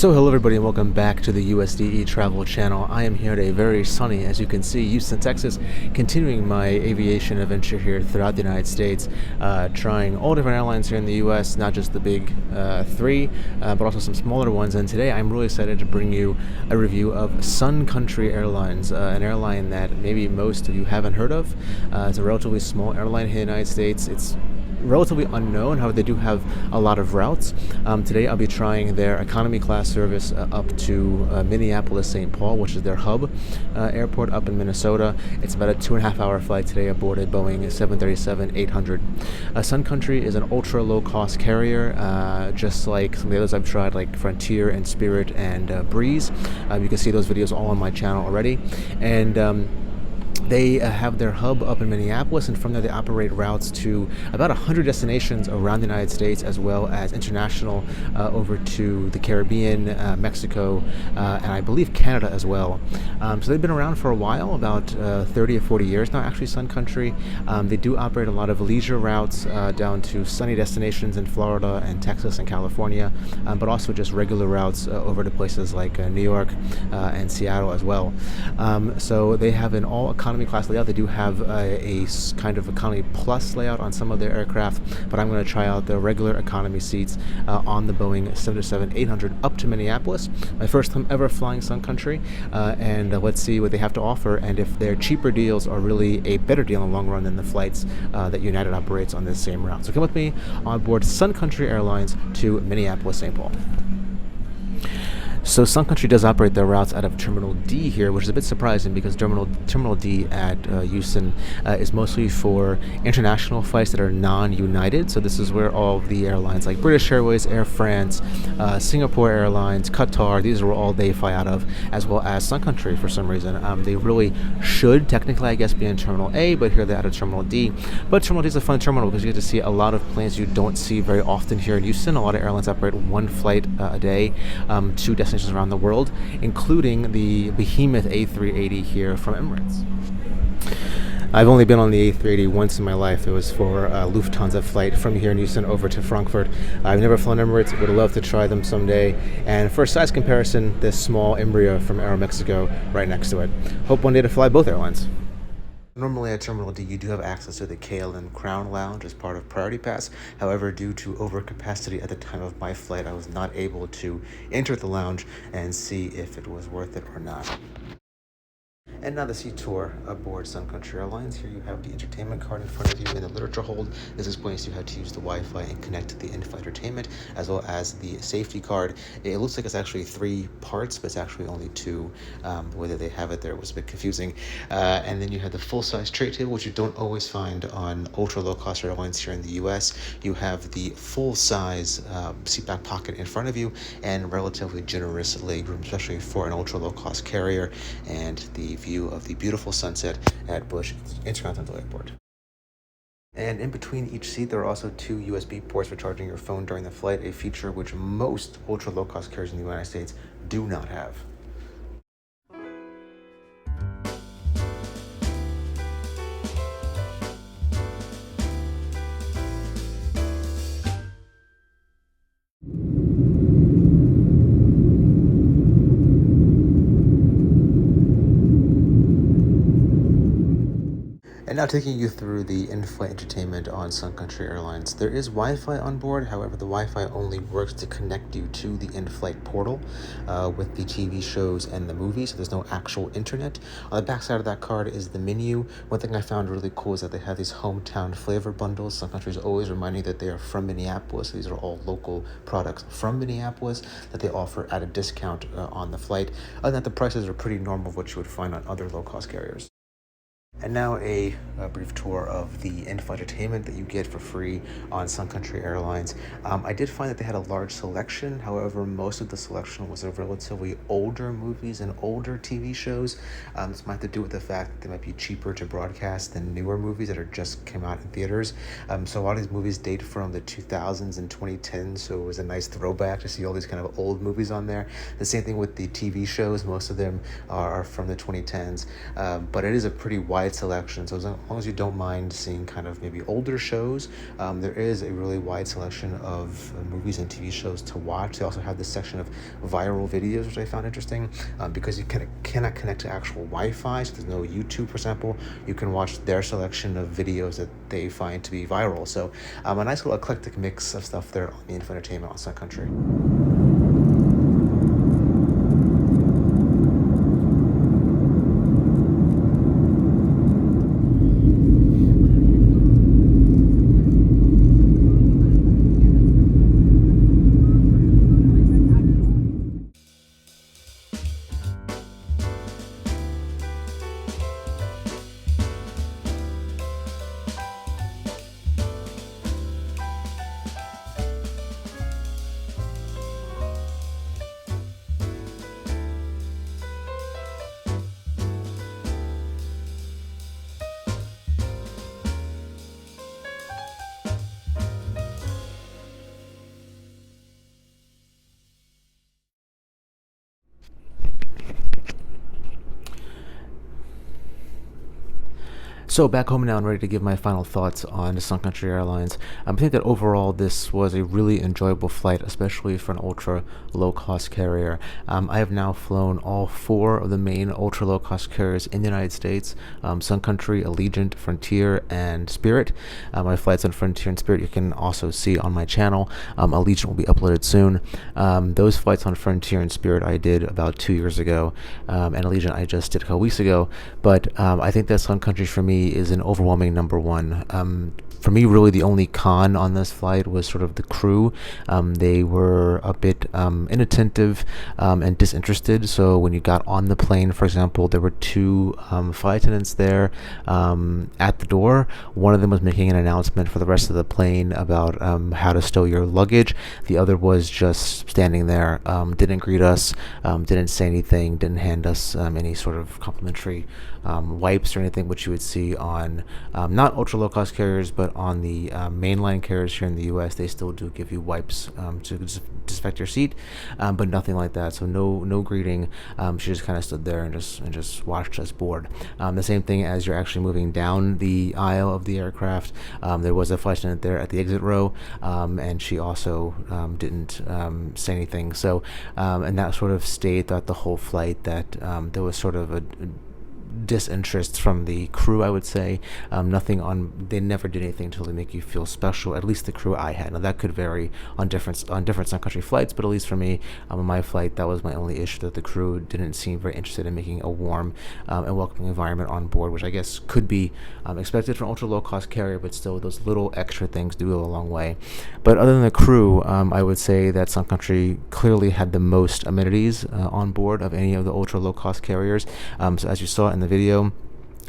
So hello everybody and welcome back to the USDE Travel Channel. I am here at a very sunny, as you can see, Houston, Texas, continuing my aviation adventure here throughout the United States, trying all different airlines here in the US, not just the big three, but also some smaller ones. And today I'm really excited to bring you a review of Sun Country Airlines, an airline that maybe most of you haven't heard of. It's a relatively small airline here in the United States. It's relatively unknown, however they do have a lot of routes. Today I'll be trying their economy class service up to Minneapolis, St. Paul, which is their hub airport up in Minnesota. It's about a 2.5-hour flight today aboard a Boeing 737-800. Sun Country is an ultra low cost carrier, just like some of the others I've tried, like Frontier and Spirit and Breeze. You can see those videos all on my channel already. And they have their hub up in Minneapolis, and from there they operate routes to about 100 destinations around the United States, as well as international over to the Caribbean, Mexico, and I believe Canada as well. So they've been around for a while, about 30 or 40 years now, actually, Sun Country. They do operate a lot of leisure routes down to sunny destinations in Florida and Texas and California, but also just regular routes over to places like New York and Seattle as well. So they have an all economy class layout. They do have a kind of economy plus layout on some of their aircraft, but I'm going to try out the regular economy seats on the Boeing 737-800 up to Minneapolis. My first time ever flying Sun Country, and let's see what they have to offer and if their cheaper deals are really a better deal in the long run than the flights that United operates on this same route. So come with me on board Sun Country Airlines to Minneapolis, St. Paul. So Sun Country does operate their routes out of Terminal D here, which is a bit surprising because Terminal D at Houston is mostly for international flights that are non-United. So this is where all of the airlines like British Airways, Air France, Singapore Airlines, Qatar, these are all they fly out of, as well as Sun Country for some reason. They really should technically, I guess, be in Terminal A, but here they're out of Terminal D. But Terminal D is a fun terminal because you get to see a lot of planes you don't see very often here in Houston. A lot of airlines operate one flight a day to destinations around the world, including the behemoth A380 here from Emirates. I've only been on the A380 once in my life. It was for a Lufthansa flight from here in Houston over to Frankfurt. I've never flown Emirates, would love to try them someday. And for size comparison, this small Embraer from Aeromexico right next to it. Hope one day to fly both airlines. Normally at Terminal D, you do have access to the KLM Crown Lounge as part of Priority Pass. However, due to overcapacity at the time of my flight, I was not able to enter the lounge and see if it was worth it or not. And now the seat tour aboard Sun Country Airlines. Here you have the entertainment card in front of you in the literature hold. This explains to you how to use the Wi-Fi and connect to the in-flight entertainment, as well as the safety card. It looks like it's actually 3 parts, but it's actually only 2. Whether they have it there was a bit confusing. And then you have the full-size tray table, which you don't always find on ultra-low-cost airlines here in the U.S. You have the full-size seat back pocket in front of you and relatively generous legroom, especially for an ultra-low-cost carrier, and the view of the beautiful sunset at Bush Intercontinental Airport. And in between each seat, there are also 2 USB ports for charging your phone during the flight, a feature which most ultra low-cost carriers in the United States do not have. And now taking you through the in-flight entertainment on Sun Country Airlines. There is Wi-Fi on board, however the Wi-Fi only works to connect you to the in-flight portal with the TV shows and the movies, so there's no actual internet. On the back side of that card is the menu. One thing I found really cool is that they have these hometown flavor bundles. Sun Country is always reminding that they are from Minneapolis. These are all local products from Minneapolis that they offer at a discount on the flight. Other than that, the prices are pretty normal of what you would find on other low-cost carriers. And now a brief tour of the in-flight entertainment that you get for free on Sun Country Airlines. I did find that they had a large selection. However, most of the selection was of relatively older movies and older TV shows. This might have to do with the fact that they might be cheaper to broadcast than newer movies that are just came out in theaters. So a lot of these movies date from the 2000s and 2010s, so it was a nice throwback to see all these kind of old movies on there. The same thing with the TV shows. Most of them are from the 2010s, but it is a pretty wide wide selection. So as long as you don't mind seeing kind of maybe older shows, there is a really wide selection of movies and TV shows to watch. They also have this section of viral videos, which I found interesting, because you cannot connect to actual Wi-Fi. So there's no YouTube, for example. You can watch their selection of videos that they find to be viral. So a nice little eclectic mix of stuff there on the info entertainment on Sun Country. So back home now and ready to give my final thoughts on the Sun Country Airlines. I think that overall this was a really enjoyable flight, especially for an ultra low-cost carrier. I have now flown all 4 of the main ultra low-cost carriers in the United States: Sun Country, Allegiant, Frontier, and Spirit. My flights on Frontier and Spirit you can also see on my channel. Allegiant will be uploaded soon. Those flights on Frontier and Spirit I did about 2 years ago, and Allegiant I just did a couple weeks ago. But I think that Sun Country for me is an overwhelming number one. For me, really the only con on this flight was sort of the crew. They were a bit inattentive and disinterested. So when you got on the plane, for example, there were 2 flight attendants there at the door. One of them was making an announcement for the rest of the plane about how to stow your luggage. The other was just standing there, didn't greet us, didn't say anything, didn't hand us any sort of complimentary wipes or anything, which you would see on not ultra low cost carriers, but on the mainline carriers here in the U.S. They still do give you wipes to disinfect your seat, but nothing like that. So no greeting. She just kind of stood there and just watched us board. The same thing as you're actually moving down the aisle of the aircraft. There was a flight attendant there at the exit row, and she also didn't say anything. So and that sort of stayed throughout the whole flight, that there was sort of a disinterest from the crew, I would say. They never did anything to really make you feel special, at least the crew I had. Now that could vary on different Sun Country flights, but at least for me, on my flight, that was my only issue, that the crew didn't seem very interested in making a warm and welcoming environment on board, which I guess could be expected from an ultra low cost carrier, but still those little extra things do go a long way. But other than the crew, I would say that Sun Country clearly had the most amenities on board of any of the ultra low cost carriers. So as you saw in the video,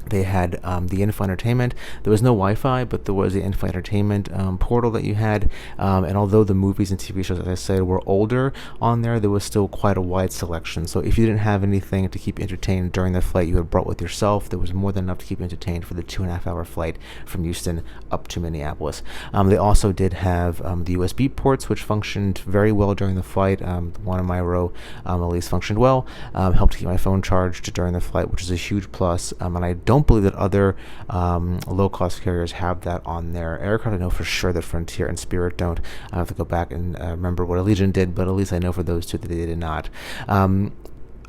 they had the in-flight entertainment. There was no Wi-Fi, but there was the in-flight entertainment portal that you had. And although the movies and TV shows, as I said, were older on there was still quite a wide selection. So if you didn't have anything to keep you entertained during the flight you had brought with yourself, there was more than enough to keep you entertained for the 2.5-hour flight from Houston up to Minneapolis. They also did have the USB ports, which functioned very well during the flight. The one in my row at least functioned well. Helped keep my phone charged during the flight, which is a huge plus. And I don't believe that other low-cost carriers have that on their aircraft. I know for sure that Frontier and Spirit don't. I have to go back and remember what Allegiant did, but at least I know for those 2 that they did not.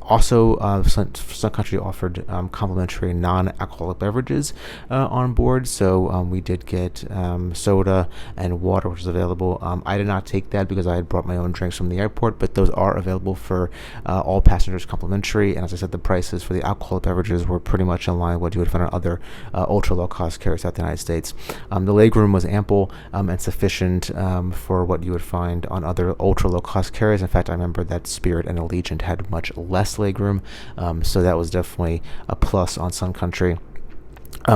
Also, Sun Country offered complimentary non-alcoholic beverages on board, so we did get soda and water, which was available. I did not take that because I had brought my own drinks from the airport, but those are available for all passengers complimentary. And as I said, the prices for the alcoholic beverages were pretty much in line with what you would find on other ultra low-cost carriers out the United States. The legroom was ample and sufficient for what you would find on other ultra low-cost carriers. In fact, I remember that Spirit and Allegiant had much less legroom, so that was definitely a plus on Sun Country.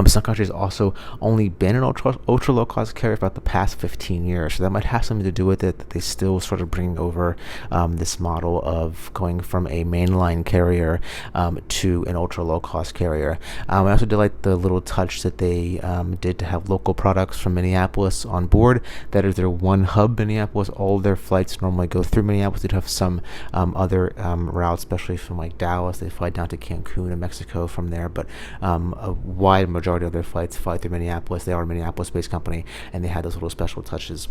Sun Country has also only been an ultra low cost carrier for about the past 15 years, so that might have something to do with it that they still sort of bringing over this model of going from a mainline carrier to an ultra low cost carrier. I also did like the little touch that they did to have local products from Minneapolis on board. That is their one hub, Minneapolis. All their flights normally go through Minneapolis. They do have some other routes, especially from like Dallas. They fly down to Cancun and Mexico from there, but a wide majority of their flights fly through Minneapolis. They are a Minneapolis-based company, and they had those little special touches.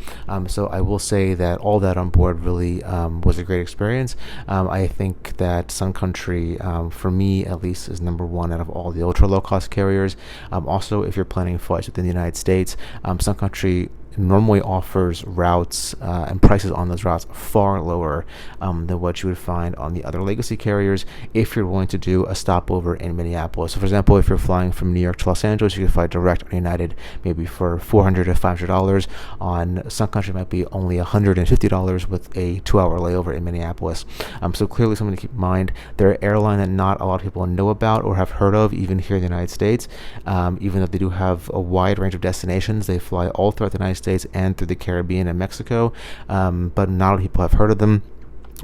So I will say that all that on board really was a great experience. I think that Sun Country, for me at least, is number one out of all the ultra low-cost carriers. Also, if you're planning flights within the United States, Sun Country normally offers routes and prices on those routes far lower than what you would find on the other legacy carriers if you're willing to do a stopover in Minneapolis. So for example, if you're flying from New York to Los Angeles, you can fly direct on United maybe for $400 to $500. On Sun Country, it might be only $150 with a 2-hour layover in Minneapolis. So clearly something to keep in mind. They're an airline that not a lot of people know about or have heard of, even here in the United States. Even though they do have a wide range of destinations, they fly all throughout the United States and through the Caribbean and Mexico, but not a lot of people have heard of them.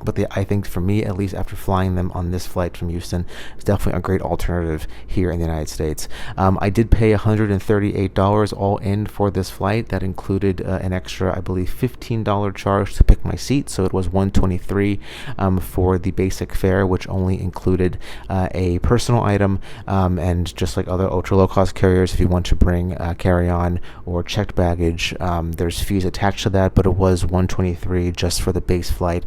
But I think for me, at least after flying them on this flight from Houston, it's definitely a great alternative here in the United States. I did pay $138 all in for this flight. That included an extra, I believe, $15 charge to pick my seat. So it was $123 for the basic fare, which only included a personal item. And just like other ultra low cost carriers, if you want to bring carry-on or checked baggage, there's fees attached to that. But it was $123 just for the base flight.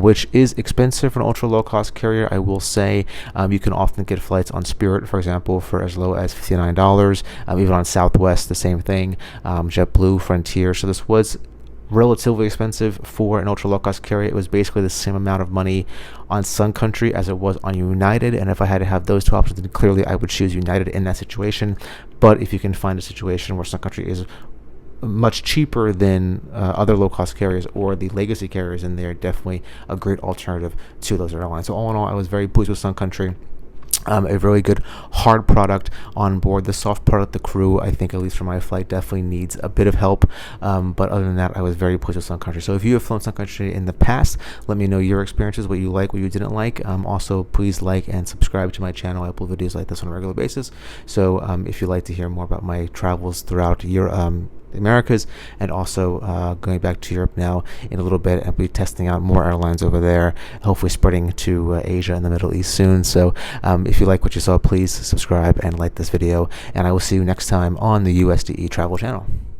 Which is expensive for an ultra low cost carrier. I will say you can often get flights on Spirit, for example, for as low as $59. Even on Southwest, the same thing. JetBlue, Frontier. So this was relatively expensive for an ultra low cost carrier. It was basically the same amount of money on Sun Country as it was on United, and if I had to have those two options, then clearly I would choose United in that situation. But if you can find a situation where Sun Country is much cheaper than other low-cost carriers or the legacy carriers, and they're definitely a great alternative to those airlines. So all in all, I was very pleased with Sun Country. A really good hard product on board. The soft product, the crew, I think, at least for my flight, definitely needs a bit of help. But other than that, I was very pleased with Sun Country. So if you have flown Sun Country in the past, let me know your experiences, what you like, what you didn't like. Also, please like and subscribe to my channel. I upload videos like this on a regular basis. So if you'd like to hear more about my travels throughout the Americas, and also going back to Europe now in a little bit, and be testing out more airlines over there, hopefully spreading to Asia and the Middle East soon. So if you like what you saw, please subscribe and like this video, and I will see you next time on the USDE Travel Channel.